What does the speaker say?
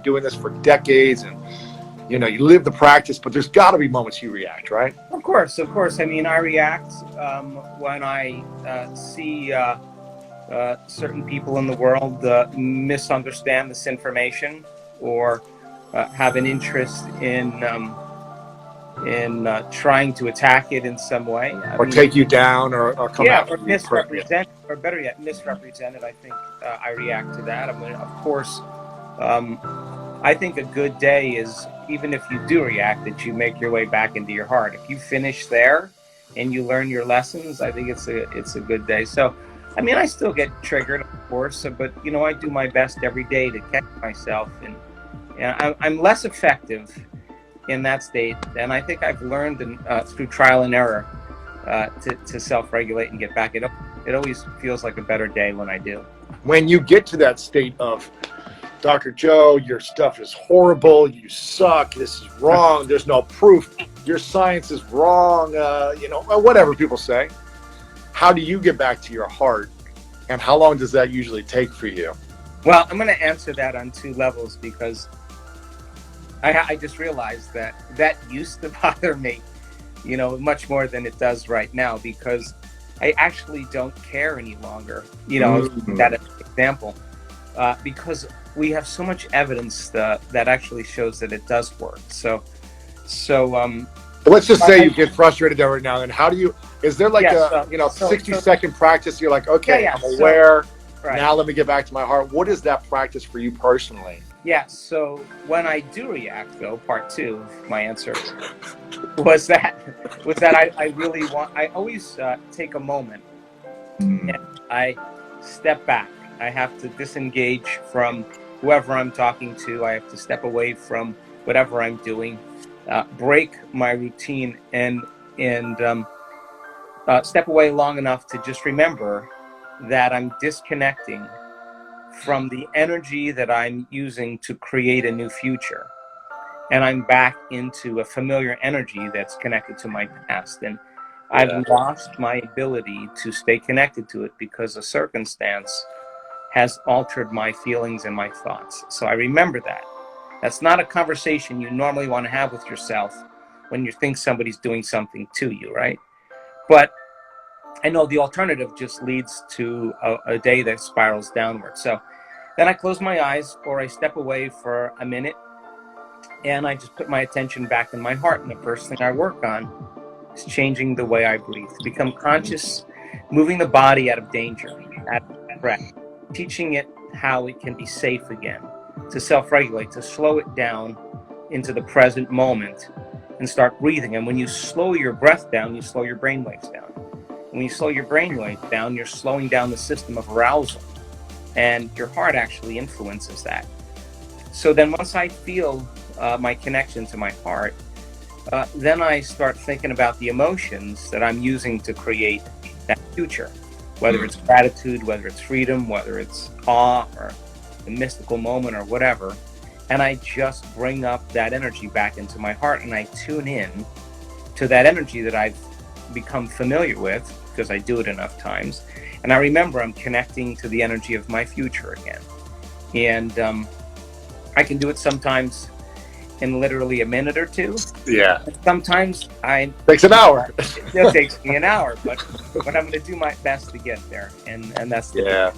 doing this for decades, and you know, you live the practice, but there's got to be moments you react, right? Of course. I mean, I react when I see certain people in the world misunderstand this information, or have an interest in trying to attack it in some way, Or take you down, or come after or you. misrepresent, or better yet, misrepresent it. I think I react to that. I mean, of course, I think a good day is, even if you do react, that you make your way back into your heart. If you finish there and you learn your lessons, I think it's a good day. So, I mean, I still get triggered, of course, but you know, I do my best every day to catch myself, and I'm less effective in that state, and I think I've learned through trial and error to self-regulate and get back. It always feels like a better day when I do. When you get to that state of, Dr. Joe, your stuff is horrible, you suck, this is wrong, there's no proof, your science is wrong, you know, whatever people say, how do you get back to your heart, and how long does that usually take for you? Well, I'm going to answer that on two levels, because I just realized that used to bother me, you know, much more than it does right now, because I actually don't care any longer, you know, that as an example, because we have so much evidence that actually shows that it does work. So let's just say you get frustrated every now and then. How do you, is there like 60-second practice? You're like, okay, I'm aware. Right. Now let me get back to my heart. What is that practice for you personally? Yeah, so when I do react, though, part two of my answer was that I really I always take a moment and I step back. I have to disengage from whoever I'm talking to. I have to step away from whatever I'm doing, break my routine, and step away long enough to just remember that I'm disconnecting from the energy that I'm using to create a new future. And I'm back into a familiar energy that's connected to my past. And I've lost my ability to stay connected to it because a circumstance has altered my feelings and my thoughts. So I remember that. That's not a conversation you normally want to have with yourself when you think somebody's doing something to you, right? But I know the alternative just leads to a day that spirals downward. So then I close my eyes, or I step away for a minute, and I just put my attention back in my heart. And the first thing I work on is changing the way I breathe, to become conscious, moving the body out of danger, out of threat, teaching it how it can be safe again, to self-regulate, to slow it down into the present moment and start breathing. And when you slow your breath down, you slow your brain waves down. When you slow your brain waves down, you're slowing down the system of arousal, and your heart actually influences that. So then once I feel my connection to my heart, then I start thinking about the emotions that I'm using to create that future, whether it's gratitude, whether it's freedom, whether it's awe, or a mystical moment, or whatever. And I just bring up that energy back into my heart, and I tune in to that energy that I've become familiar with, because I do it enough times. And I remember I'm connecting to the energy of my future again. And I can do it sometimes in literally a minute or two. Yeah. And sometimes takes an hour. It takes me an hour, but I'm going to do my best to get there. And that's the